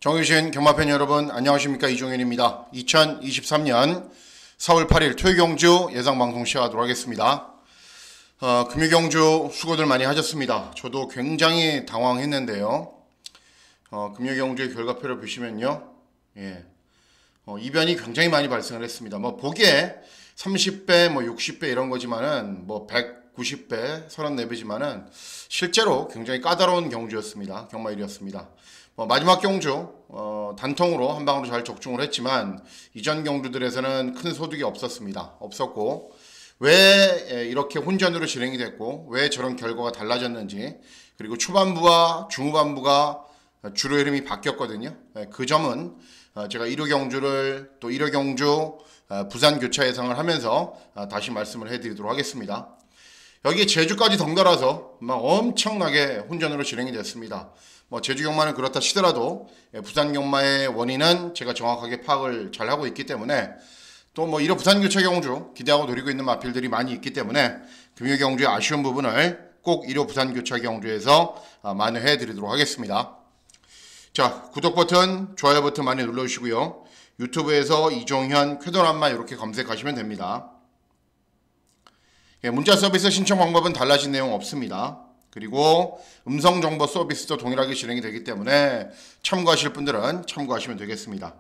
정유신 경마팬 여러분 안녕하십니까, 이종현입니다. 2023년 4월 8일 토요경주 예상방송 시작하도록 하겠습니다. 금요경주 수고들 많이 하셨습니다. 저도 굉장히 당황했는데요. 금요경주의 결과표를 보시면요, 이변이 굉장히 많이 발생을 했습니다. 보기에 30배, 60배 이런 거지만은 190배, 34배지만은 실제로 굉장히 까다로운 경주였습니다. 경마일이었습니다. 마지막 경주 단통으로 한 방으로 잘 적중을 했지만 이전 경주들에서는 큰 소득이 없었고, 왜 이렇게 혼전으로 진행이 됐고 왜 저런 결과가 달라졌는지, 그리고 초반부와 중후반부가 주로 흐름이 바뀌었거든요. 그 점은 제가 1호 경주를 또 1호 경주 부산 교차 예상을 하면서 다시 말씀을 해드리도록 하겠습니다. 여기 제주까지 덩달아서 엄청나게 혼전으로 진행이 됐습니다. 제주 경마는 그렇다 치더라도 부산 경마의 원인은 제가 정확하게 파악을 잘 하고 있기 때문에, 또 1호 부산 교차 경주 기대하고 노리고 있는 마필들이 많이 있기 때문에 금요 경주의 아쉬운 부분을 꼭 1호 부산 교차 경주에서 만회해 드리도록 하겠습니다. 자, 구독 버튼, 좋아요 버튼 많이 눌러주시고요. 유튜브에서 이종현 쾌돌한마 이렇게 검색하시면 됩니다. 문자 서비스 신청 방법은 달라진 내용 없습니다. 그리고 음성정보 서비스도 동일하게 진행이 되기 때문에 참고하실 분들은 참고하시면 되겠습니다.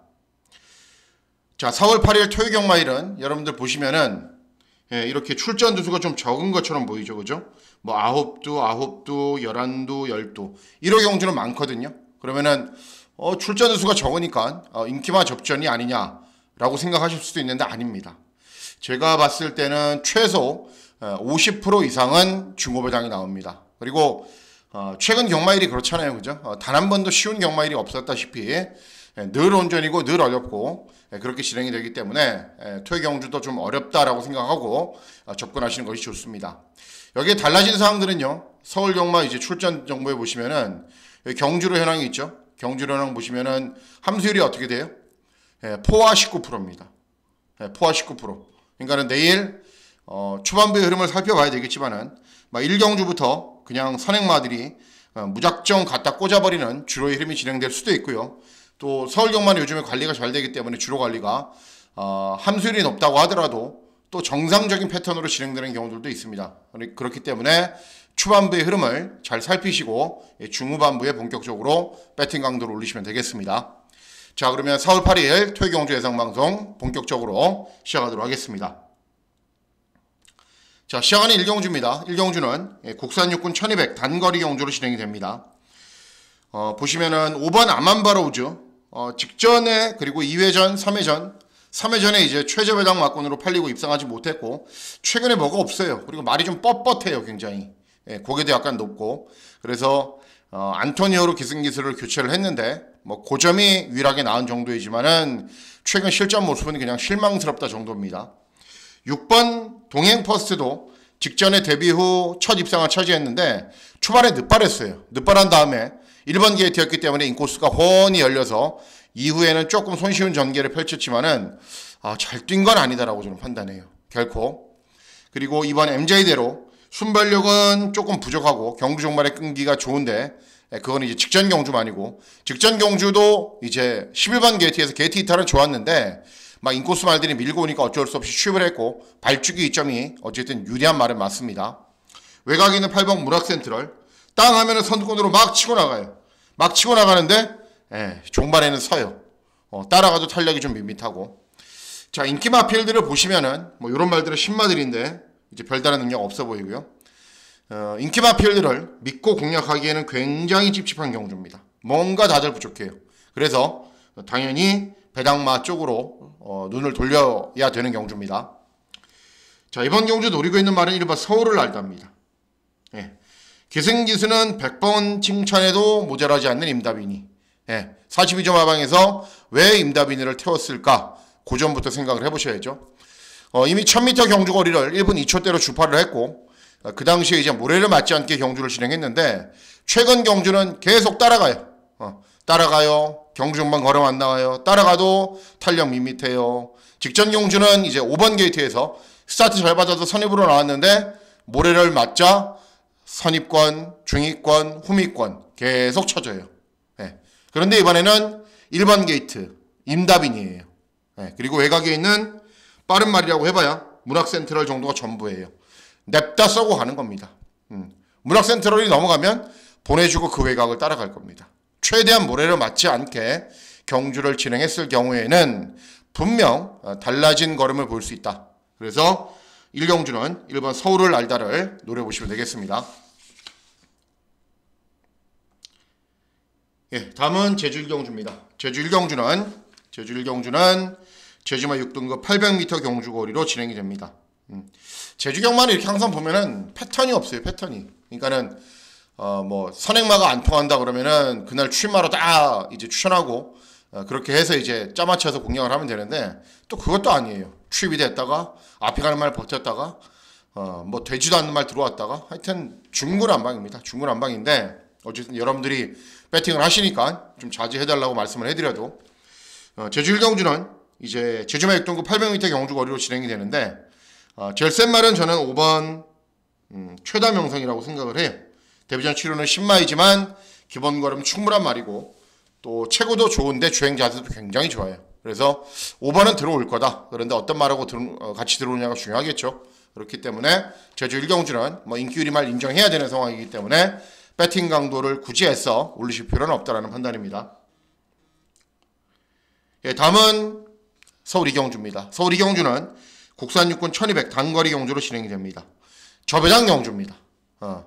자, 4월 8일 토요경마일은 여러분들 보시면은 이렇게 출전 두수가 좀 적은 것처럼 보이죠, 그죠? 9두, 11두, 12. 1호 경주는 많거든요. 그러면은 출전 두수가 적으니까 인기마 접전이 아니냐라고 생각하실 수도 있는데 아닙니다. 제가 봤을 때는 최소 50% 이상은 중후배당이 나옵니다. 그리고 최근 경마일이 그렇잖아요, 그죠? 단 한 번도 쉬운 경마일이 없었다시피 늘 온전이고 늘 어렵고 그렇게 진행이 되기 때문에 토요 경주도 좀 어렵다라고 생각하고 접근하시는 것이 좋습니다. 여기에 달라진 사항들은요, 서울 경마 이제 출전 정보에 보시면은 경주로 현황이 있죠. 경주로 현황 보시면은 함수율이 어떻게 돼요? 포화 19%입니다. 포화 19%. 그러니까는 내일 초반부의 흐름을 살펴봐야 되겠지만은 1경주부터 그냥 선행마들이 무작정 갖다 꽂아버리는 주로의 흐름이 진행될 수도 있고요. 또 서울경마는 요즘에 관리가 잘 되기 때문에 주로 관리가 함수율이 높다고 하더라도 또 정상적인 패턴으로 진행되는 경우들도 있습니다. 그렇기 때문에 초반부의 흐름을 잘 살피시고 중후반부에 본격적으로 배팅 강도를 올리시면 되겠습니다. 자, 그러면 4월 8일 토요경주 예상방송 본격적으로 시작하도록 하겠습니다. 자, 시작하는 1경주입니다. 1경주는 국산 육군 1200 단거리 경주로 진행이 됩니다. 보시면은 5번 아만바로우즈 직전에, 그리고 2회전, 3회전에 이제 최저배당 막군으로 팔리고 입상하지 못했고, 최근에 뭐가 없어요. 그리고 말이 좀 뻣뻣해요, 굉장히. 고개도 약간 높고. 그래서 안토니오로 기승기술을 교체를 했는데 그 점이 유일하게 나은 정도이지만은 최근 실전 모습은 그냥 실망스럽다 정도입니다. 6번 동행 퍼스트도 직전에 데뷔 후 첫 입상을 차지했는데 초반에 늦발했어요. 늦발한 다음에 1번 게이트였기 때문에 인코스가 훤히 열려서 이후에는 조금 손쉬운 전개를 펼쳤지만은 잘 뛴 건 아니다라고 저는 판단해요, 결코. 그리고 이번 MJ대로 순발력은 조금 부족하고 경주 종말의 끈기가 좋은데, 그건 이제 직전 경주만이고, 직전 경주도 이제 11번 게이트에서 게이트 이탈은 좋았는데 인코스 말들이 밀고 오니까 어쩔 수 없이 취입을 했고, 발주기 이점이 어쨌든 유리한 말은 맞습니다. 외곽에 있는 8번 무락센트럴 땅 하면은 선두권으로 막 치고 나가요. 막 치고 나가는데 종반에는 서요. 따라가도 탄력이 좀 밋밋하고. 자, 인기마 필드를 보시면은 이런 말들은 신마들인데 이제 별다른 능력 없어 보이고요. 인기마 필드를 믿고 공략하기에는 굉장히 찝찝한 경주입니다. 뭔가 다들 부족해요. 그래서 당연히 배당마 쪽으로 눈을 돌려야 되는 경주입니다. 자, 이번 경주 노리고 있는 말은 이른바 서울을 알답니다. 기승기수는 100번 칭찬해도 모자라지 않는 임다빈이. 42점 하방에서 왜 임다빈이를 태웠을까? 그 점부터 생각을 해보셔야죠. 이미 1000m 경주 거리를 1분 2초대로 주파를 했고, 그 당시에 이제 모래를 맞지 않게 경주를 진행했는데, 최근 경주는 계속 따라가요. 경주 종반 걸음 안 나와요. 따라가도 탄력 밋밋해요. 직전 경주는 이제 5번 게이트에서 스타트 잘 받아서 선입으로 나왔는데 모래를 맞자 선입권, 중위권, 후미권 계속 쳐져요. 그런데 이번에는 1번 게이트 임다빈이에요. 네, 그리고 외곽에 있는 빠른 말이라고 해봐야 문학센트럴 정도가 전부예요. 냅다 써고 가는 겁니다. 문학센트럴이 넘어가면 보내주고 그 외곽을 따라갈 겁니다. 최대한 모래를 맞지 않게 경주를 진행했을 경우에는 분명 달라진 걸음을 볼 수 있다. 그래서 1경주는 1번 서울을 알다를 노려보시면 되겠습니다. 예, 다음은 제주 1경주입니다. 제주 1경주는 제주마 6등급 800m 경주거리로 진행이 됩니다. 제주 경마는 이렇게 항상 보면은 패턴이 없어요. 패턴이. 그러니까는 뭐 선행마가 안 통한다 그러면은 그날 출마로 딱 이제 추천하고 그렇게 해서 이제 짜 맞춰서 공략을 하면 되는데 또 그것도 아니에요. 취입이 됐다가 앞에 가는 말 버텼다가 뭐 되지도 않는 말 들어왔다가 하여튼 중구난방입니다. 중구난방인데 어쨌든 여러분들이 배팅을 하시니까 좀 자제해달라고 말씀을 해드려도 제주 1경주는 이제 제주마 6등급 800m 경주거리로 진행이 되는데 제일 센 말은 저는 5번 최다 명성이라고 생각을 해요. 데뷔전 치료는 10마이지만 기본 걸음 충분한 말이고 또 체구도 좋은데 주행 자세도 굉장히 좋아요. 그래서 5번은 들어올 거다. 그런데 어떤 말하고 같이 들어오냐가 중요하겠죠. 그렇기 때문에 제주 1경주는 뭐 인기유리 말 인정해야 되는 상황이기 때문에 배팅 강도를 굳이 애써 올리실 필요는 없다라는 판단입니다. 예, 다음은 서울 2경주입니다. 서울 2경주는 국산 육군 1200 단거리 경주로 진행이 됩니다. 저배당 경주입니다.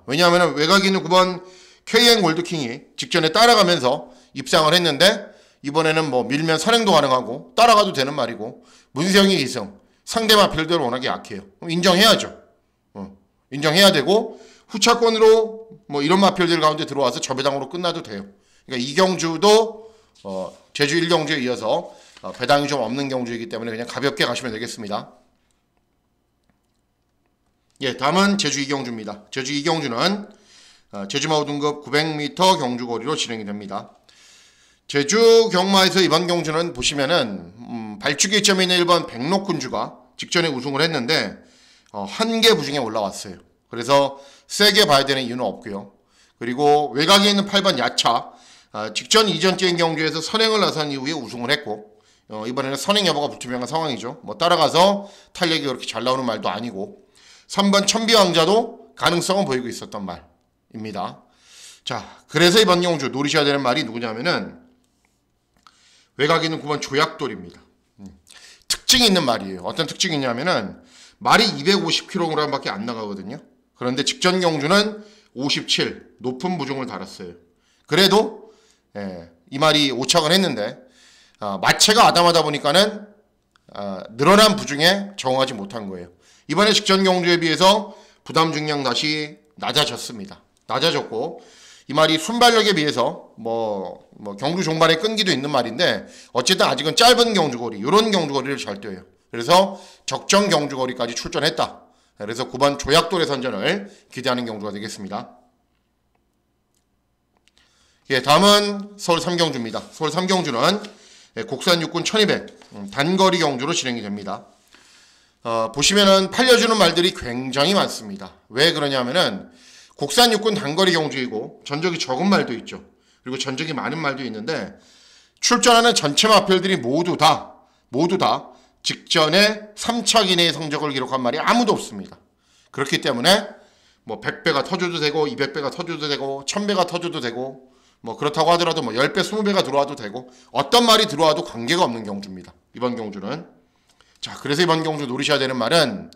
왜냐하면 외곽에 있는 9번 KN 골드킹이 직전에 따라가면서 입상을 했는데 이번에는 뭐 밀면 선행도 가능하고 따라가도 되는 말이고 문세영이 2승 상대 마필들은 워낙에 약해요. 그럼 인정해야죠. 인정해야 되고 후차권으로 뭐 이런 마필들 가운데 들어와서 저배당으로 끝나도 돼요. 그러니까 이 경주도 제주 1경주에 이어서 배당이 좀 없는 경주이기 때문에 그냥 가볍게 가시면 되겠습니다. 예, 다음은 제주 2경주입니다. 제주 2경주는 제주마 5등급 900m 경주거리로 진행이 됩니다. 제주 경마에서 이번 경주는 보시면은 발주기 점에 있는 1번 백록군주가 직전에 우승을 했는데 한개 부중에 올라왔어요. 그래서 세게 봐야 되는 이유는 없고요. 그리고 외곽에 있는 8번 야차 직전 이전적인 경주에서 선행을 나선 이후에 우승을 했고 이번에는 선행 여부가 불투명한 상황이죠. 뭐 따라가서 탄력이 그렇게 잘 나오는 말도 아니고 3번 천비왕자도 가능성은 보이고 있었던 말입니다. 자, 그래서 이번 경주 노리셔야 되는 말이 누구냐면은 외곽에 있는 9번 조약돌입니다. 특징이 있는 말이에요. 어떤 특징이 있냐면은 말이 250kg밖에 안 나가거든요. 그런데 직전 경주는 57 높은 부중을 달았어요. 그래도 이 말이 오착을 했는데 마체가 아담하다 보니까는 늘어난 부중에 적응하지 못한 거예요. 이번에 직전 경주에 비해서 부담 중량 다시 낮아졌습니다. 낮아졌고 이 말이 순발력에 비해서 뭐 경주 종반에 끈기도 있는 말인데 어쨌든 아직은 짧은 경주거리 이런 경주거리를 잘 뛰어요. 그래서 적정 경주거리까지 출전했다. 그래서 9번 조약돌의 선전을 기대하는 경주가 되겠습니다. 예, 다음은 서울 3경주입니다. 서울 3경주는 국산 육군 1200 단거리 경주로 진행이 됩니다. 보시면은 팔려주는 말들이 굉장히 많습니다. 왜 그러냐면은 국산 육군 단거리 경주이고 전적이 적은 말도 있죠. 그리고 전적이 많은 말도 있는데 출전하는 전체 마필들이 모두 다 직전에 3착 이내의 성적을 기록한 말이 아무도 없습니다. 그렇기 때문에 뭐 100배가 터져도 되고 200배가 터져도 되고 1000배가 터져도 되고 뭐 그렇다고 하더라도 뭐 10배 20배가 들어와도 되고 어떤 말이 들어와도 관계가 없는 경주입니다. 이번 경주는. 자, 그래서 이번 경주 노리셔야 되는 말은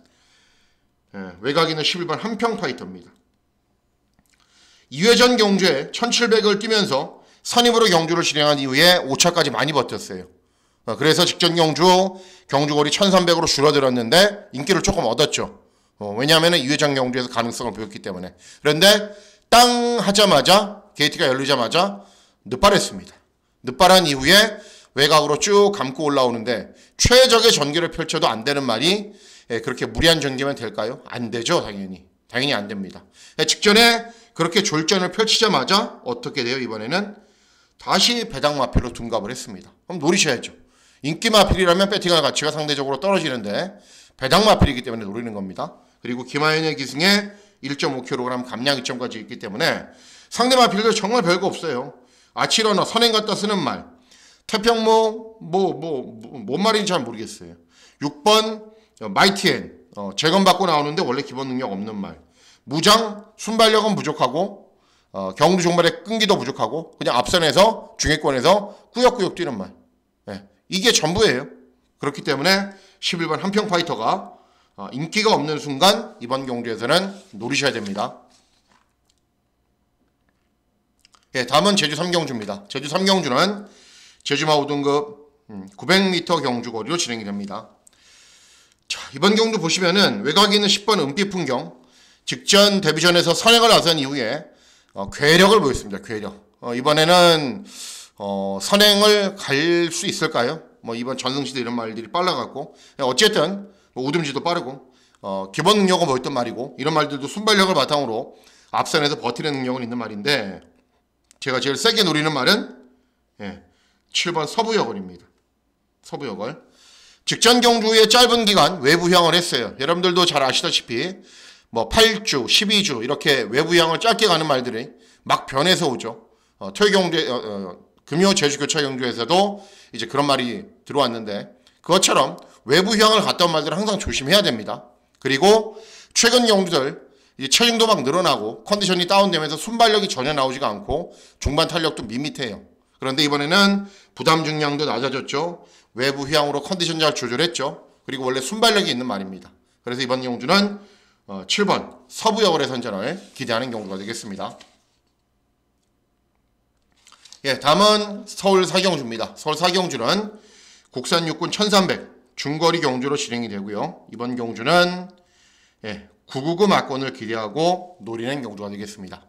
외곽에 있는 11번 한평파이터입니다. 2회전 경주에 1700을 뛰면서 선임으로 경주를 진행한 이후에 5차까지 많이 버텼어요. 그래서 직전 경주거리 1300으로 줄어들었는데 인기를 조금 얻었죠. 왜냐하면 2회전 경주에서 가능성을 보였기 때문에. 그런데 땅 하자마자 게이트가 열리자마자 늦발했습니다. 늦발한 이후에 외곽으로 쭉 감고 올라오는데 최적의 전개를 펼쳐도 안 되는 말이 그렇게 무리한 전개면 될까요? 안 되죠. 당연히 안 됩니다. 직전에 그렇게 졸전을 펼치자마자 어떻게 돼요? 이번에는 다시 배당 마필로 둔갑을 했습니다. 그럼 노리셔야죠. 인기 마필이라면 배팅할 가치가 상대적으로 떨어지는데 배당 마필이기 때문에 노리는 겁니다. 그리고 김하연의 기승에 1.5kg 감량 이점까지 있기 때문에 상대 마필들 정말 별거 없어요. 아치러너 선행 갖다 쓰는 말, 태평모 뭔 말인지 잘 모르겠어요. 6번 마이티엔 재검받고 나오는데 원래 기본 능력 없는 말. 무장 순발력은 부족하고 경주 종말의 끈기도 부족하고 그냥 앞선에서 중위권에서 꾸역꾸역 뛰는 말. 예, 이게 전부예요. 그렇기 때문에 11번 한평파이터가 인기가 없는 순간 이번 경주에서는 노리셔야 됩니다. 예, 다음은 제주 3경주입니다. 제주 3경주는 제주마 5등급 900m 경주 거리로 진행이 됩니다. 자, 이번 경주 보시면은 외곽에 있는 10번 은빛 풍경 직전 데뷔전에서 선행을 나선 이후에 괴력을 보였습니다. 괴력. 이번에는 선행을 갈 수 있을까요? 이번 전승시대 이런 말들이 빨라갖고 어쨌든 우듬지도 빠르고 기본 능력은 뭐였던 말이고 이런 말들도 순발력을 바탕으로 앞선에서 버티는 능력은 있는 말인데 제가 제일 세게 노리는 말은 7번 서부여걸입니다. 서부여걸. 직전 경주의 짧은 기간 외부향을 했어요. 여러분들도 잘 아시다시피 8주, 12주 이렇게 외부향을 짧게 가는 말들이 막 변해서 오죠. 금요 제주 교차 경주에서도 이제 그런 말이 들어왔는데 그것처럼 외부향을 갔던 말들은 항상 조심해야 됩니다. 그리고 최근 경주들 이제 체중도 막 늘어나고 컨디션이 다운되면서 순발력이 전혀 나오지가 않고 중반 탄력도 밋밋해요. 그런데 이번에는 부담 중량도 낮아졌죠. 외부 휴양으로 컨디션 잘 조절했죠. 그리고 원래 순발력이 있는 말입니다. 그래서 이번 경주는 7번 서부여걸의 선전을 기대하는 경주가 되겠습니다. 예, 다음은 서울 사경주입니다. 서울 사경주는 국산 육군 1300 중거리 경주로 진행이 되고요. 이번 경주는 999 막권을 기대하고 노리는 경주가 되겠습니다.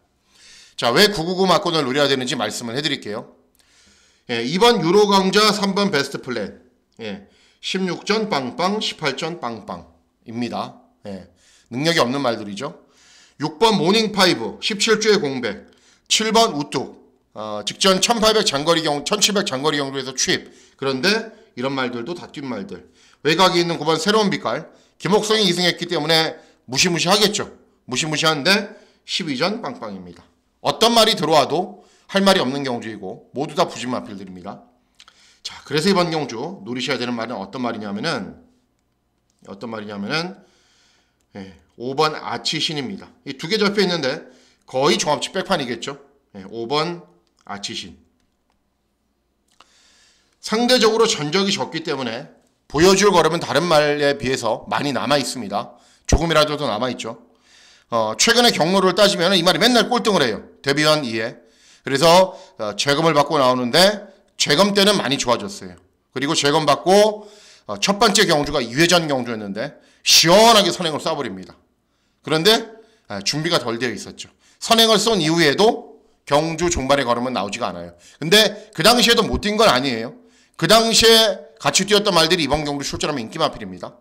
자, 왜 999 막권을 노려야 되는지 말씀을 해드릴게요. 2번 유로 강자 3번 베스트 플랜 16전 빵빵 18전 빵빵입니다. 능력이 없는 말들이죠. 6번 모닝 파이브 17주의 공백 7번 우뚝 직전 1800 장거리 1700 장거리 경주에서 취입. 그런데 이런 말들도 다 뛴 말들. 외곽에 있는 9번 새로운 빛깔 김옥성이 2승했기 때문에 무시무시하겠죠. 무시무시한데 12전 빵빵입니다. 어떤 말이 들어와도 할 말이 없는 경주이고 모두 다 부진 마필들입니다. 자, 그래서 이번 경주 노리셔야 되는 말은 어떤 말이냐면은 5번 아치신입니다. 이 두 개 접혀 있는데 거의 종합치 백판이겠죠. 5번 아치신. 상대적으로 전적이 적기 때문에 보여줄 걸음은 다른 말에 비해서 많이 남아 있습니다. 조금이라도 더 남아 있죠. 최근에 경로를 따지면 이 말이 맨날 꼴등을 해요. 데뷔한 이에. 그래서 재검을 받고 나오는데 재검 때는 많이 좋아졌어요. 그리고 재검 받고 첫 번째 경주가 2회전 경주였는데 시원하게 선행을 쏴버립니다. 그런데 준비가 덜 되어 있었죠. 선행을 쏜 이후에도 경주 종반의 걸음은 나오지가 않아요. 근데 그 당시에도 못 뛴 건 아니에요. 그 당시에 같이 뛰었던 말들이 이번 경주 출전하면 인기 마필입니다.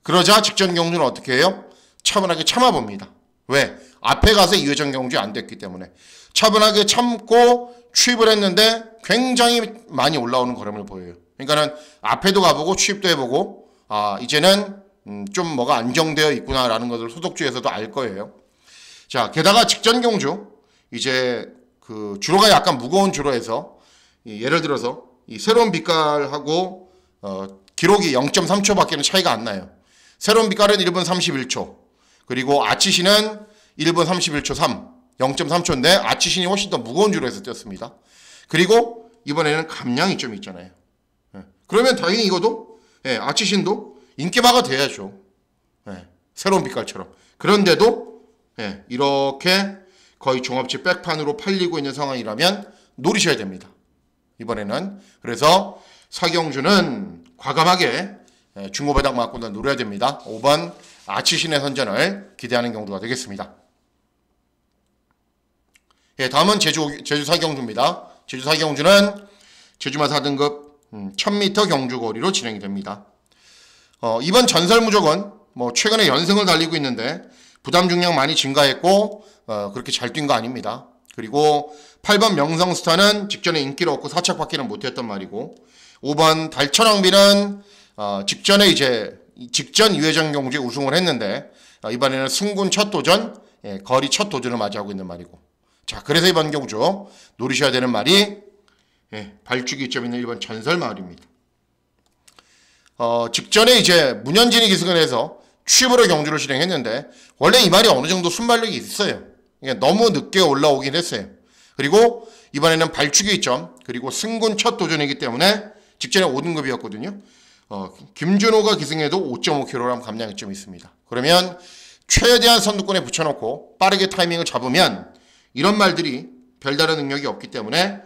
그러자 직전 경주는 어떻게 해요? 차분하게 참아봅니다. 왜? 앞에 가서 2회전 경주 안 됐기 때문에 차분하게 참고 취입을 했는데 굉장히 많이 올라오는 걸음을 보여요. 그러니까는 앞에도 가보고 취입도 해보고 이제는 좀 뭐가 안정되어 있구나라는 것을 소독주에서도 알 거예요. 자, 게다가 직전 경주 이제 그 주로가 약간 무거운 주로에서 예를 들어서 이 새로운 빛깔하고 기록이 0.3초밖에는 차이가 안 나요. 새로운 빛깔은 1분 31초. 그리고 아치신은 1분 31초 3. 0.3초인데 아치신이 훨씬 더 무거운 주로에서 뛰었습니다. 그리고 이번에는 감량이 좀 있잖아요. 그러면 당연히 이것도 아치신도 인기마가 돼야죠. 새로운 빛깔처럼. 그런데도 이렇게 거의 종합치 백판으로 팔리고 있는 상황이라면 노리셔야 됩니다. 이번에는. 그래서 사경주는 과감하게 중고배당 맞고 노려야 됩니다. 5번 아치신의 선전을 기대하는 경주가 되겠습니다. 다음은 제주 사경주입니다. 제주 사경주는 제주마 4등급 1000m 경주거리로 진행이 됩니다. 이번 전설무조건 최근에 연승을 달리고 있는데 부담 중량 많이 증가했고 그렇게 잘 뛴 거 아닙니다. 그리고 8번 명성스타는 직전에 인기를 얻고 사착받기는 못했던 말이고 5번 달천왕비는 직전 2회전 경주에 우승을 했는데 이번에는 승군 첫 도전, 거리 첫 도전을 맞이하고 있는 말이고 자, 그래서 이번 경주 노리셔야 되는 말이 예, 발주기 이점 있는 1번 전설마을입니다. 직전에 이제 문현진이 기승을 해서 취입으로 경주를 진행했는데 원래 이 말이 어느 정도 순발력이 있어요. 그러니까 너무 늦게 올라오긴 했어요. 그리고 이번에는 발주기 이점 그리고 승군 첫 도전이기 때문에 직전에 5등급이었거든요. 김준호가 기승해도 5.5kg 감량 이점이 있습니다. 그러면 최대한 선두권에 붙여놓고 빠르게 타이밍을 잡으면 이런 말들이 별다른 능력이 없기 때문에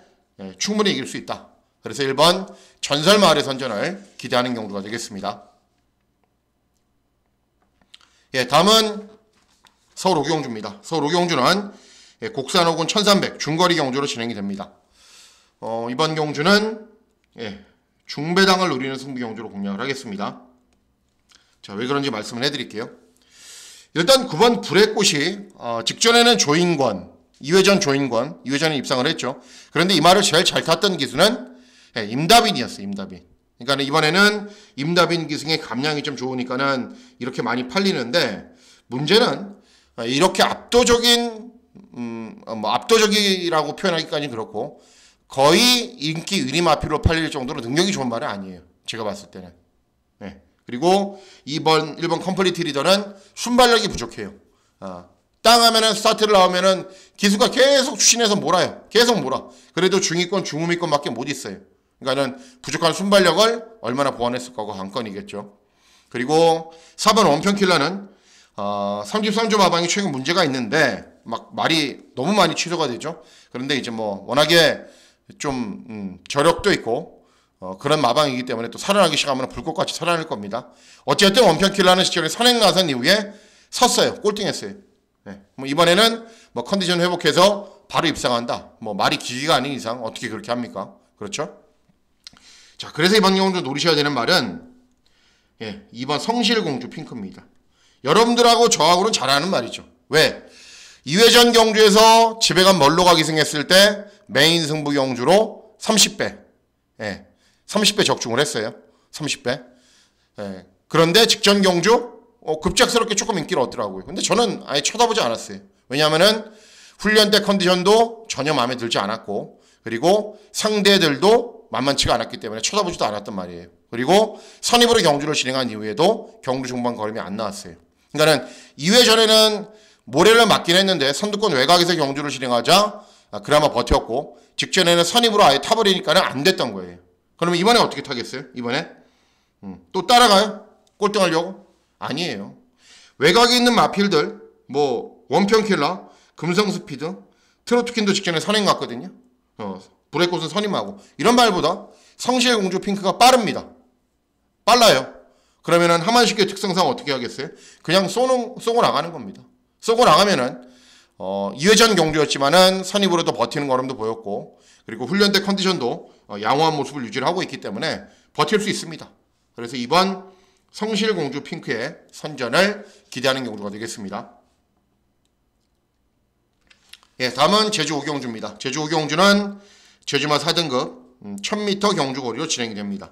충분히 이길 수 있다. 그래서 1번 전설마을의 선전을 기대하는 경우가 되겠습니다. 예, 다음은 서울 오경주입니다. 서울 오경주는 곡산 5군 1300 중거리 경주로 진행이 됩니다. 이번 경주는 중배당을 노리는 승부 경주로 공략을 하겠습니다. 자, 왜 그런지 말씀을 해드릴게요. 일단 9번 불의 꽃이 직전에는 조인권, 2회전에 입상을 했죠. 그런데 이 말을 제일 잘 탔던 기수는 임다빈이었어요. 임다빈. 그러니까 이번에는 임다빈 기승의 감량이 좀 좋으니까는 이렇게 많이 팔리는데 문제는 이렇게 압도적이라고 표현하기까지는 그렇고 거의 인기 1위 마필로 팔릴 정도로 능력이 좋은 말은 아니에요. 제가 봤을 때는. 네. 그리고 1번 컴플리트 리더는 순발력이 부족해요. 땅 하면은 스타트를 나오면은 기수가 계속 추진해서 몰아요. 계속 몰아. 그래도 중위권, 중후위권밖에 못 있어요. 그러니까는 부족한 순발력을 얼마나 보완했을까가 관건이겠죠. 그리고 4번 원평킬러는 33조 마방이 최근 문제가 있는데 막 말이 너무 많이 취소가 되죠. 그런데 이제 뭐 워낙에 좀 저력도 있고 그런 마방이기 때문에 또 살아나기 시작하면 불꽃같이 살아날 겁니다. 어쨌든 원평킬러는 시절에 선행 나선 이후에 섰어요. 꼴등했어요. 네. 뭐 이번에는 뭐 컨디션 회복해서 바로 입상한다. 뭐 말이 기기가 아닌 이상 어떻게 그렇게 합니까? 그렇죠? 자, 그래서 이번 경주 노리셔야 되는 말은 2번 성실공주 핑크입니다. 여러분들하고 저하고는 잘 아는 말이죠. 왜? 2회전 경주에서 지배관 멀로가 기승했을 때 메인 승부 경주로 30배 30배 적중을 했어요. 30배. 그런데 직전 경주 급작스럽게 조금 인기를 얻더라고요. 근데 저는 아예 쳐다보지 않았어요. 왜냐하면은 훈련 때 컨디션도 전혀 마음에 들지 않았고 그리고 상대들도 만만치가 않았기 때문에 쳐다보지도 않았단 말이에요. 그리고 선입으로 경주를 진행한 이후에도 경주 중반 걸음이 안 나왔어요. 그러니까는 2회 전에는 모래를 맞긴 했는데 선두권 외곽에서 경주를 진행하자 그나마 버텼고 직전에는 선입으로 아예 타버리니까는 안 됐던 거예요. 그러면 이번에 어떻게 타겠어요? 이번에 또 따라가요? 꼴등하려고? 아니에요. 외곽에 있는 마필들 뭐 원평킬러, 금성스피드, 트로트킨도 직전에 선행 갔거든요. 불의 꽃은 선임하고 이런 말보다 성실공주 핑크가 빠릅니다. 빨라요. 그러면은 하만식의 특성상 어떻게 하겠어요? 그냥 쏘고 나가는 겁니다. 쏘고 나가면은 2회전 경주였지만은 선입으로도 버티는 걸음도 보였고 그리고 훈련 때 컨디션도 양호한 모습을 유지를 하고 있기 때문에 버틸 수 있습니다. 그래서 이번 성실공주 핑크의 선전을 기대하는 경우가 되겠습니다. 다음은 제주 오경주입니다. 제주 오경주는 제주마 4등급 1000m 경주거리로 진행이 됩니다.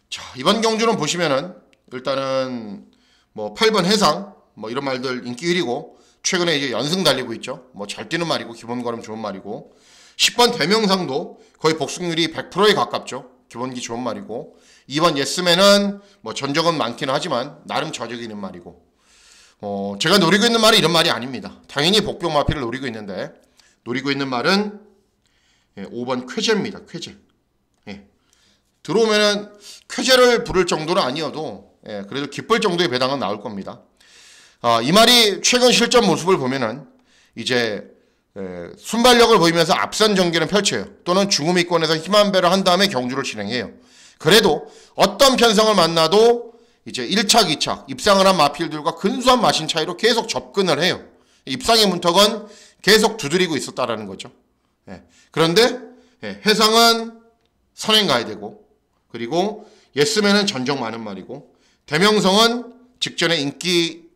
자, 이번 경주는 보시면은 일단은 뭐 8번 해상 뭐 이런 말들 인기 1위고 최근에 이제 연승 달리고 있죠. 뭐 잘 뛰는 말이고 기본 걸음 좋은 말이고 10번 대명상도 거의 복승률이 100%에 가깝죠. 기본기 좋은 말이고 2번 예스맨은 뭐 전적은 많기는 하지만 나름 저적이 있는 말이고 제가 노리고 있는 말이 이런 말이 아닙니다. 당연히 복병 마피를 노리고 있는데 노리고 있는 말은 5번 쾌제입니다. 쾌제. 들어오면은 쾌제를 부를 정도는 아니어도 그래도 기쁠 정도의 배당은 나올 겁니다. 이 말이 최근 실전 모습을 보면은 이제 순발력을 보이면서 앞선 전개는 펼쳐요. 또는 중후미권에서 힘한 배를 한 다음에 경주를 진행해요. 그래도 어떤 편성을 만나도 이제 1차, 2차 입상을 한 마필들과 근소한 마신 차이로 계속 접근을 해요. 입상의 문턱은 계속 두드리고 있었다라는 거죠. 그런데 해상은 선행 가야 되고 그리고 예스맨은 전적 많은 말이고 대명성은 직전에 인기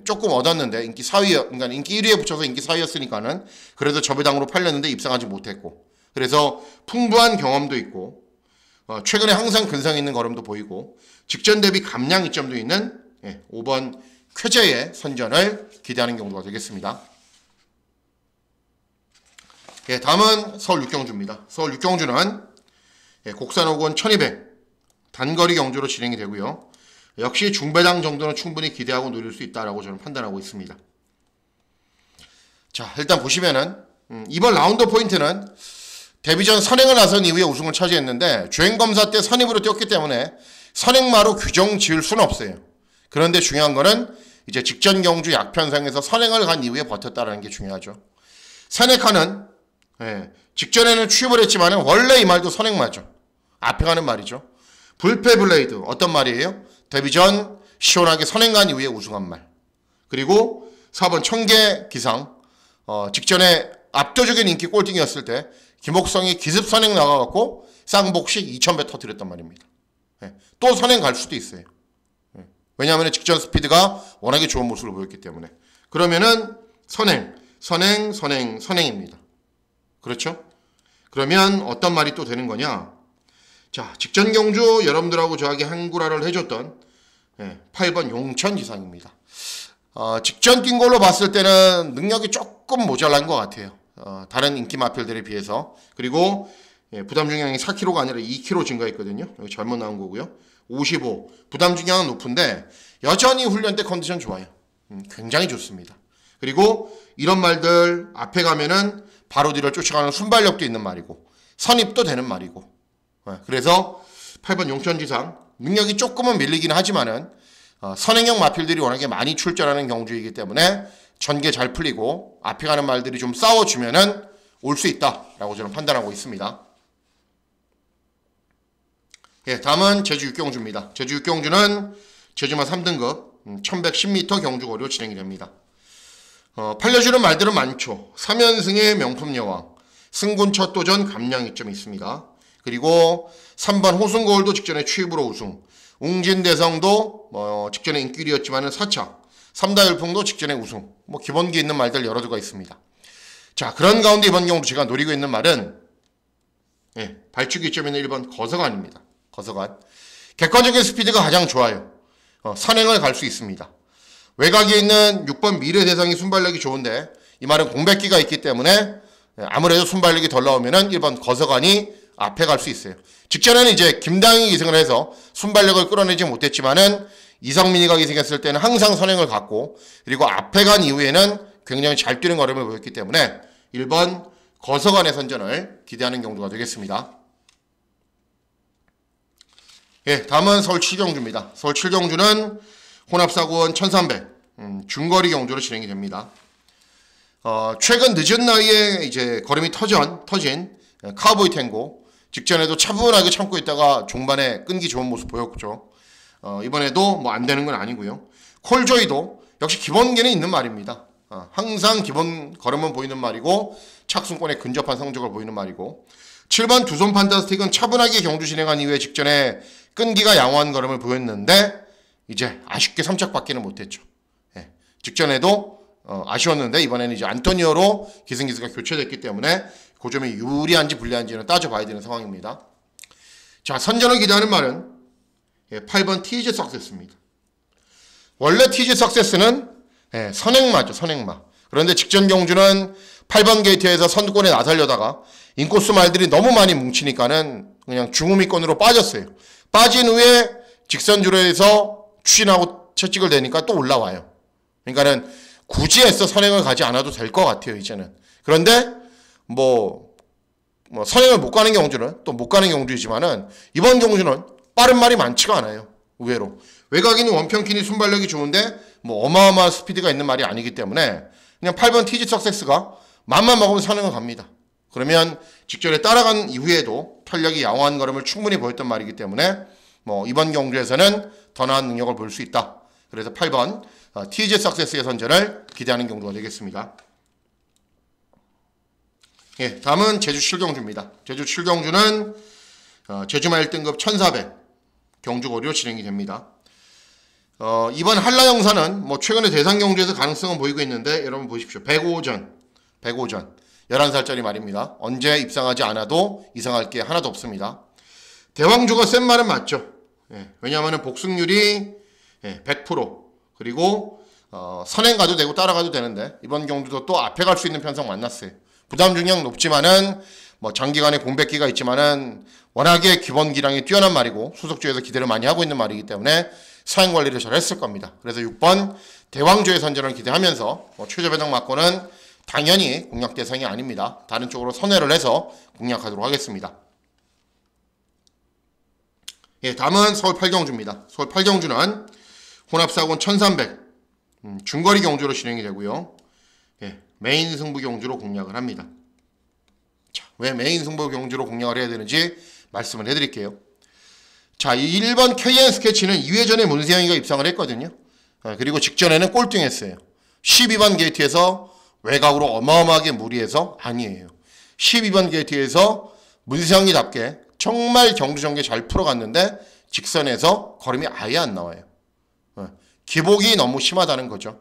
조금 얻었는데 인기 4위, 그러니까 인기 1위에 붙여서 인기 4위였으니까는 그래도 저배당으로 팔렸는데 입상하지 못했고 그래서 풍부한 경험도 있고 최근에 항상 근성 있는 걸음도 보이고 직전 대비 감량 이점도 있는 5번 쾌제의 선전을 기대하는 경우가 되겠습니다. 예, 다음은 서울 육경주입니다. 서울 육경주는 예, 곡산 5군 1200 단거리 경주로 진행이 되고요. 역시 중배당 정도는 충분히 기대하고 노릴 수 있다라고 저는 판단하고 있습니다. 자, 일단 보시면은 이번 라운드 포인트는 데뷔전 선행을 나선 이후에 우승을 차지했는데 주행검사 때 선입으로 뛰었기 때문에 선행마로 규정 지을 수는 없어요. 그런데 중요한 거는 이제 직전 경주 약편상에서 선행을 간 이후에 버텼다는 게 중요하죠. 세네카는 예, 직전에는 취입을 했지만 원래 이 말도 선행마죠. 앞에 가는 말이죠. 불패 블레이드 어떤 말이에요? 데뷔전 시원하게 선행 간 이후에 우승한 말. 그리고 4번 청계 기상 직전에 압도적인 인기 꼴등이었을 때 김옥성이 기습 선행 나가갖고 쌍복식 2000배 터뜨렸단 말입니다. 예, 또 선행 갈 수도 있어요. 예, 왜냐하면 직전 스피드가 워낙에 좋은 모습을 보였기 때문에. 그러면은 선행입니다. 그렇죠? 그러면 어떤 말이 또 되는 거냐? 자, 직전 경주 여러분들하고 저에게 한구라를 해줬던 8번 용천지상입니다. 직전 뛴 걸로 봤을 때는 능력이 조금 모자란 것 같아요. 다른 인기 마필들에 비해서. 그리고 부담 중량이 4kg가 아니라 2kg 증가했거든요. 여기 잘못 나온 거고요. 55 부담 중량은 높은데 여전히 훈련 때 컨디션 좋아요. 굉장히 좋습니다. 그리고 이런 말들 앞에 가면은 바로 뒤를 쫓아가는 순발력도 있는 말이고 선입도 되는 말이고. 그래서 8번 용천지상 능력이 조금은 밀리긴 하지만은 선행형 마필들이 워낙에 많이 출전하는 경주이기 때문에 전개 잘 풀리고 앞에 가는 말들이 좀 싸워주면은 올 수 있다라고 저는 판단하고 있습니다. 예, 다음은 제주 육경주입니다. 제주 육경주는 제주마 3등급 1110m 경주거리로 진행이 됩니다. 팔려주는 말들은 많죠. 3연승의 명품 여왕, 승군 첫 도전 감량이점이 있습니다. 그리고 3번 호승거울도 직전에 취입으로 우승, 웅진대성도 직전에 인기리였지만 4차, 3다열풍도 직전에 우승, 기본기 있는 말들 여러 개가 있습니다. 자, 그런 가운데 이번 경우도 제가 노리고 있는 말은 발주기점에는 1번 거서관입니다. 거서관. 객관적인 스피드가 가장 좋아요. 선행을 갈 수 있습니다. 외곽에 있는 6번 미래대상이 순발력이 좋은데 이 말은 공백기가 있기 때문에 아무래도 순발력이 덜 나오면은 1번 거서관이 앞에 갈 수 있어요. 직전에는 이제 김당희 기승을 해서 순발력을 끌어내지 못했지만은 이성민이가 기승했을 때는 항상 선행을 갔고 그리고 앞에 간 이후에는 굉장히 잘 뛰는 걸음을 보였기 때문에 1번 거서관의 선전을 기대하는 경주가 되겠습니다. 예, 다음은 서울 7경주입니다. 서울 7경주는 혼합사고원 1300 중거리 경주로 진행이 됩니다. 최근 늦은 나이에 이제 걸음이 터진 카우보이 탱고 직전에도 차분하게 참고 있다가 종반에 끈기 좋은 모습 보였죠. 이번에도 안 되는 건 아니고요. 콜조이도 역시 기본기는 있는 말입니다. 항상 기본 걸음은 보이는 말이고 착순권에 근접한 성적을 보이는 말이고 7번 두손 판타스틱은 차분하게 경주 진행한 이후에 직전에 끈기가 양호한 걸음을 보였는데 이제 아쉽게 3착받기는 못했죠. 직전에도 아쉬웠는데 이번에는 이제 안토니오로 기승기수가 교체됐기 때문에 그 점이 유리한지 불리한지는 따져봐야 되는 상황입니다. 자, 선전을 기대하는 말은 8번 TG 석세스입니다. 원래 TG 석세스는 선행마죠. 선행마. 그런데 직전 경주는 8번 게이트에서 선두권에 나서려다가 인코스 말들이 너무 많이 뭉치니까는 그냥 중후미권으로 빠졌어요. 빠진 후에 직선주로에서 추진하고 채찍을 대니까 또 올라와요. 그러니까는 굳이 애써 선행을 가지 않아도 될 것 같아요, 이제는. 그런데 선행을 못 가는 경주는 또 못 가는 경주이지만은 이번 경주는 빠른 말이 많지가 않아요. 의외로. 외곽인이 원평킨이 순발력이 좋은데 어마어마한 스피드가 있는 말이 아니기 때문에 그냥 8번 TG 석세스가 맘만 먹으면 선행을 갑니다. 그러면 직전에 따라간 이후에도 탄력이 양호한 걸음을 충분히 보였던 말이기 때문에 이번 경주에서는 더 나은 능력을 볼 수 있다. 그래서 8번 TG 석세스의 선전을 기대하는 경주가 되겠습니다. 예, 다음은 제주 7경주입니다. 제주 7경주는 제주마 1등급 1400 경주거리로 진행이 됩니다. 이번 한라영사는 최근에 대상 경주에서 가능성은 보이고 있는데 여러분 보십시오. 105전 11살짜리 말입니다. 언제 입상하지 않아도 이상할 게 하나도 없습니다. 대왕조가 센 말은 맞죠. 왜냐하면 복승률이 100% 그리고 선행 가도 되고 따라가도 되는데 이번 경주도 또 앞에 갈 수 있는 편성 만났어요. 부담 중량 높지만은 뭐 장기간의 공백기가 있지만은 워낙에 기본 기량이 뛰어난 말이고 수석주에서 기대를 많이 하고 있는 말이기 때문에 사행 관리를 잘 했을 겁니다. 그래서 6번 대왕조의 선전을 기대하면서 최저 배당 맞고는 당연히 공략 대상이 아닙니다. 다른 쪽으로 선회를 해서 공략하도록 하겠습니다. 예, 다음은 서울 8경주입니다. 서울 8경주는 혼합사군 1300 중거리 경주로 진행이 되고요. 예, 메인 승부 경주로 공략을 합니다. 자, 왜 메인 승부 경주로 공략을 해야 되는지 말씀을 해드릴게요. 자, 이 1번 KN 스케치는 2회전에 문세영이가 입상을 했거든요. 그리고 직전에는 꼴등했어요. 12번 게이트에서 외곽으로 어마어마하게 무리해서 아니에요. 12번 게이트에서 문세영이답게 정말 경주 전개 잘 풀어갔는데 직선에서 걸음이 아예 안 나와요. 기복이 너무 심하다는 거죠.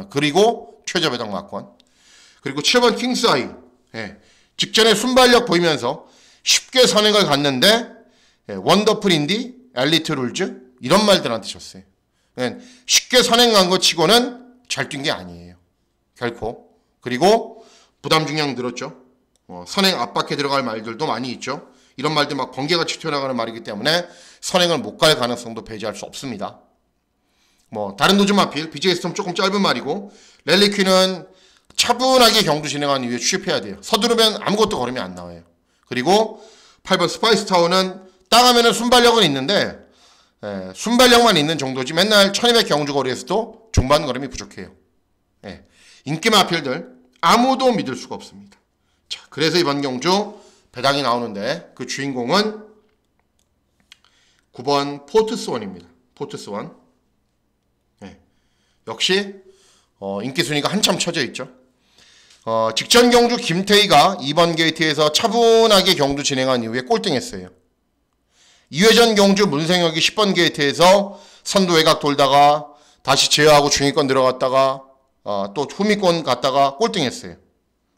그리고 최저 배당 막권. 그리고 7번 킹스아이. 직전에 순발력 보이면서 쉽게 선행을 갔는데 원더풀 인디, 엘리트 룰즈 이런 말들한테 졌어요. 쉽게 선행 간 거 치고는 잘 뛴 게 아니에요. 결코. 그리고 부담 중량 늘었죠. 선행 압박해 들어갈 말들도 많이 있죠. 이런 말들 막 번개같이 튀어나가는 말이기 때문에 선행을 못 갈 가능성도 배제할 수 없습니다. 뭐 다른 도전 마필, BJ 스톰 조금 짧은 말이고 랠리퀸은 차분하게 경주 진행한 이후에 취입해야 돼요. 서두르면 아무것도 걸음이 안 나와요. 그리고 8번 스파이스 타워는 땅하면은 순발력은 있는데 순발력만 있는 정도지 맨날 1200 경주 거리에서도 중반 걸음이 부족해요. 인기 마필들 아무도 믿을 수가 없습니다. 자, 그래서 이번 경주 배당이 나오는데 그 주인공은 9번 포트스원입니다. 포트스원. 역시 인기 순위가 한참 쳐져 있죠. 직전 경주 김태희가 2번 게이트에서 차분하게 경주 진행한 이후에 꼴등했어요. 2회전 경주 문생혁이 10번 게이트에서 선두 외곽 돌다가 다시 제어하고 중위권 들어갔다가 또 후미권 갔다가 꼴등했어요.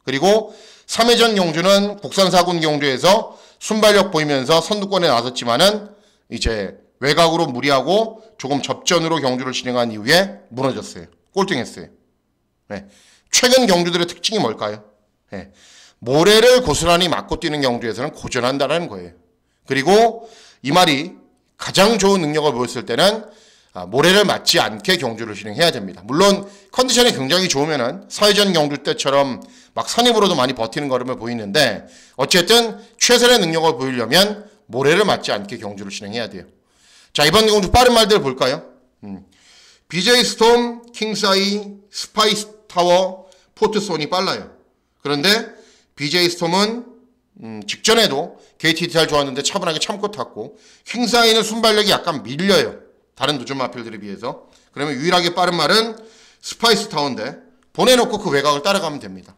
그리고 3회전 경주는 국산 4군 경주에서 순발력 보이면서 선두권에 나섰지만은 이제 외곽으로 무리하고 조금 접전으로 경주를 진행한 이후에 무너졌어요. 꼴등했어요. 최근 경주들의 특징이 뭘까요? 모래를 고스란히 맞고 뛰는 경주에서는 고전한다는 거예요. 그리고 이 말이 가장 좋은 능력을 보였을 때는 모래를 맞지 않게 경주를 진행해야 됩니다. 물론 컨디션이 굉장히 좋으면은 4회전 경주 때처럼 막 선입으로도 많이 버티는 걸음을 보이는데 어쨌든 최선의 능력을 보이려면 모래를 맞지 않게 경주를 진행해야 돼요. 자, 이번 경주 빠른 말들 볼까요? BJ 스톰, 킹사이, 스파이스 타워, 포트스원이 빨라요. 그런데 BJ 스톰은 직전에도 게이트 디테일 좋았는데 차분하게 참고 탔고 킹사이는 순발력이 약간 밀려요. 다른 도전 마필들에 비해서. 그러면 유일하게 빠른 말은 스파이스 타워인데 보내놓고 그 외곽을 따라가면 됩니다.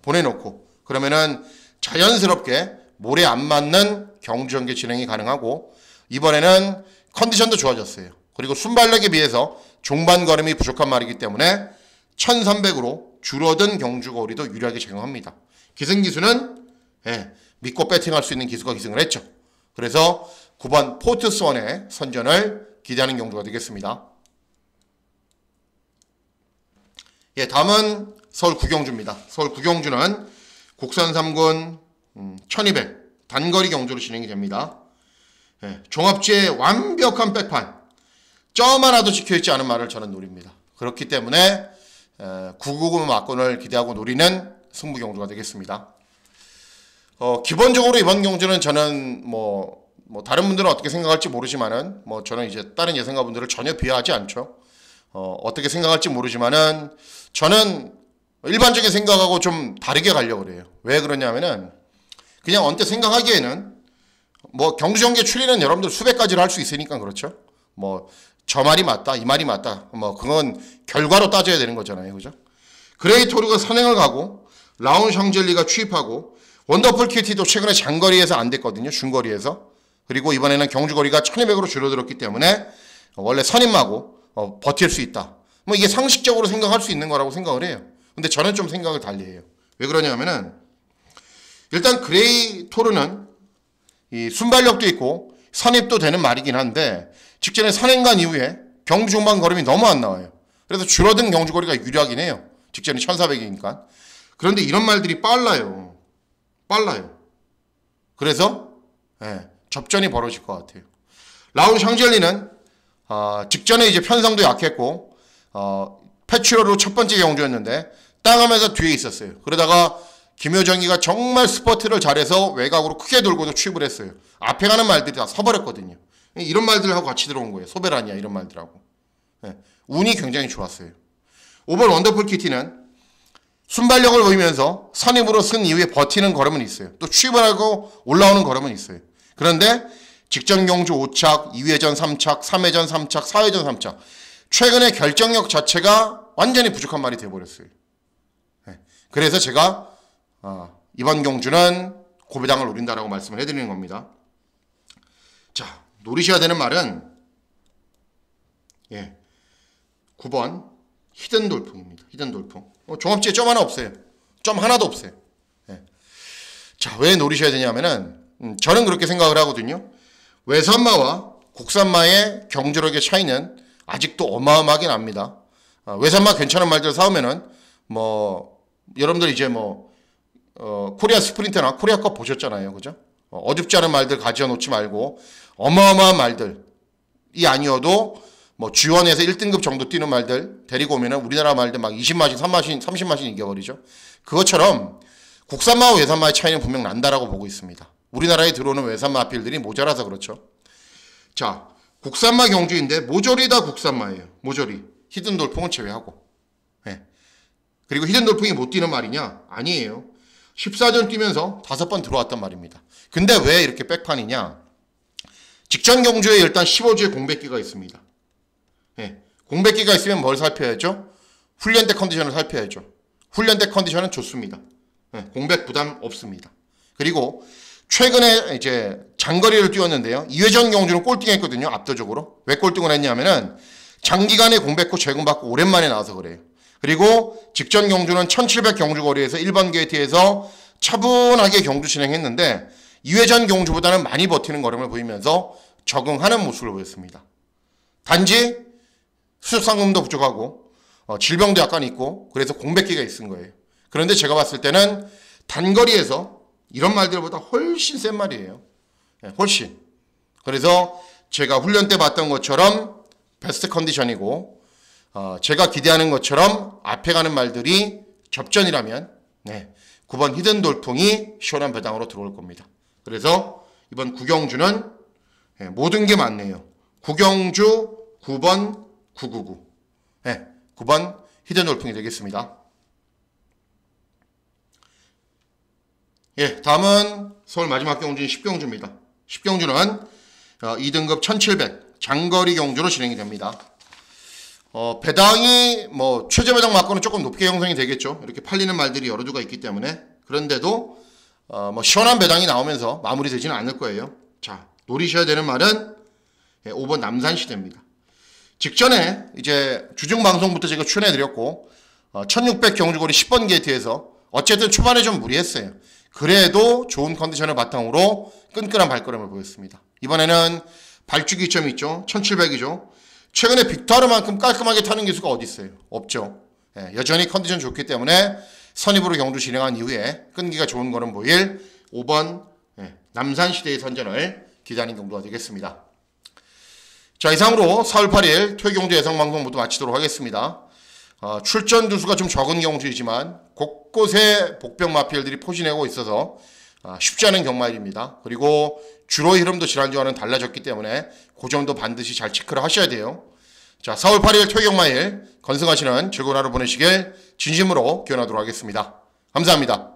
보내놓고. 그러면은 자연스럽게 모래 안 맞는 경주 전개 진행이 가능하고 이번에는 컨디션도 좋아졌어요. 그리고 순발력에 비해서 중반 걸음이 부족한 말이기 때문에 1300으로 줄어든 경주 거리도 유리하게 적용합니다. 기승기수는 믿고 배팅할 수 있는 기수가 기승을 했죠. 그래서 9번 포트스원의 선전을 기대하는 경주가 되겠습니다. 다음은 서울 9경주입니다. 서울 9경주는 국산 3군 1200 단거리 경주로 진행이 됩니다. 종합지의 완벽한 백판 점 하나도 찍혀있지 않은 말을 저는 노립니다. 그렇기 때문에 999 막권을 기대하고 노리는 승부 경주가 되겠습니다. 기본적으로 이번 경주는 저는 뭐 다른 분들은 어떻게 생각할지 모르지만은 저는 이제 다른 예상가분들을 전혀 비하하지 않죠. 어떻게 생각할지 모르지만은 저는 일반적인 생각하고 좀 다르게 가려고 그래요. 왜 그러냐면은 그냥 언뜻 생각하기에는 경주 전개 추리는 여러분들 수백 가지를 할 수 있으니까 그렇죠. 저 말이 맞다, 이 말이 맞다. 그건 결과로 따져야 되는 거잖아요. 그죠? 그레이토르가 선행을 가고 라운 샹젤리가 취입하고 원더풀 큐티도 최근에 장거리에서 안 됐거든요. 중거리에서. 그리고 이번에는 경주거리가 1200으로 줄어들었기 때문에 원래 선임하고 버틸 수 있다. 이게 상식적으로 생각할 수 있는 거라고 생각을 해요. 근데 저는 좀 생각을 달리해요. 왜 그러냐면은 일단 그레이토르는 이 순발력도 있고 선입도 되는 말이긴 한데 직전에 선행 간 이후에 경주 중반 걸음이 너무 안 나와요. 그래서 줄어든 경주거리가 유리하긴 해요. 직전이 1400이니까. 그런데 이런 말들이 빨라요. 그래서 접전이 벌어질 것 같아요. 라울 샹젤리는 직전에 이제 편성도 약했고 패츄러로 첫 번째 경주였는데 땅하면서 뒤에 있었어요. 그러다가 김효정이가 정말 스퍼트를 잘해서 외곽으로 크게 돌고도 취입을 했어요. 앞에 가는 말들이 다 서버렸거든요. 이런 말들하고 같이 들어온 거예요. 소베라니아 이런 말들하고. 운이 굉장히 좋았어요. 5번 원더풀 키티는 순발력을 보이면서 선임으로 쓴 이후에 버티는 걸음은 있어요. 또 취입을 하고 올라오는 걸음은 있어요. 그런데 직전 경주 5착, 2회전 3착, 3회전 3착, 4회전 3착. 최근에 결정력 자체가 완전히 부족한 말이 되어버렸어요. 그래서 제가 이번 경주는 고배당을 노린다라고 말씀을 해드리는 겁니다. 자, 노리셔야 되는 말은 9번 히든 돌풍입니다. 히든 돌풍. 종합지에 점 하나 없어요. 점 하나도 없어요. 자, 왜 노리셔야 되냐면은 저는 그렇게 생각을 하거든요. 외산마와 국산마의 경주력의 차이는 아직도 어마어마하게 납니다. 외산마 괜찮은 말들 사오면은 여러분들 이제 코리아 스프린터나 코리아컵 보셨잖아요. 그죠? 어둡지 않은 말들 가지어 놓지 말고 어마어마한 말들이 아니어도 G1에서 1등급 정도 뛰는 말들 데리고 오면은 우리나라 말들 막 20마신, 3마신, 30마신 이겨버리죠. 그것처럼 국산마와 외산마의 차이는 분명 난다라고 보고 있습니다. 우리나라에 들어오는 외산마 필들이 모자라서 그렇죠. 자, 국산마 경주인데 모조리 다 국산마예요. 모조리. 히든 돌풍은 제외하고. 그리고 히든 돌풍이 못 뛰는 말이냐? 아니에요. 14전 뛰면서 5번 들어왔단 말입니다. 근데 왜 이렇게 백판이냐? 직전 경주에 일단 15주에 공백기가 있습니다. 공백기가 있으면 뭘 살펴야죠? 훈련 때 컨디션을 살펴야죠. 훈련 때 컨디션은 좋습니다. 공백 부담 없습니다. 그리고 최근에 이제 장거리를 뛰었는데요. 2회전 경주는 꼴등했거든요. 압도적으로. 왜 꼴등을 했냐면은 장기간에 공백 후 재검받고 오랜만에 나와서 그래요. 그리고 직전 경주는 1700 경주 거리에서 1번 게이트에서 차분하게 경주 진행했는데 2회전 경주보다는 많이 버티는 걸음을 보이면서 적응하는 모습을 보였습니다. 단지 수족상금도 부족하고 질병도 약간 있고 그래서 공백기가 있은 거예요. 그런데 제가 봤을 때는 단거리에서 이런 말들보다 훨씬 센 말이에요. 훨씬. 그래서 제가 훈련 때 봤던 것처럼 베스트 컨디션이고 제가 기대하는 것처럼 앞에 가는 말들이 접전이라면 9번 히든 돌풍이 시원한 배당으로 들어올 겁니다. 그래서 이번 구경주는 모든 게 맞네요. 구경주 9번 999. 9번 히든 돌풍이 되겠습니다. 다음은 서울 마지막 경주인 10경주입니다. 10경주는 2등급 1700 장거리 경주로 진행이 됩니다. 배당이 최저 배당 맞고는 조금 높게 형성이 되겠죠. 이렇게 팔리는 말들이 여러 두가 있기 때문에. 그런데도 시원한 배당이 나오면서 마무리되지는 않을 거예요. 자, 노리셔야 되는 말은 5번 남산시대입니다. 직전에 이제 주중 방송부터 제가 출연해드렸고 1600 경주거리 10번 게이트에서 어쨌든 초반에 좀 무리했어요. 그래도 좋은 컨디션을 바탕으로 끈끈한 발걸음을 보였습니다. 이번에는 발주기점이 있죠. 1700이죠. 최근에 빅토르만큼 깔끔하게 타는 기수가 어디 있어요? 없죠. 여전히 컨디션 좋기 때문에 선입으로 경주 진행한 이후에 끈기가 좋은 거는 보일 5번 남산시대의 선전을 기다리는 경주가 되겠습니다. 자, 이상으로 4월 8일 토요경주 예상방송 모두 마치도록 하겠습니다. 출전 두수가 좀 적은 경주이지만 곳곳에 복병 마필들이 포진하고 있어서 쉽지 않은 경마일입니다. 그리고 주로의 흐름도 지난주와는 달라졌기 때문에 그 점도 반드시 잘 체크를 하셔야 돼요. 자, 4월 8일 토요경마일 건승하시는 즐거운 하루 보내시길 진심으로 기원하도록 하겠습니다. 감사합니다.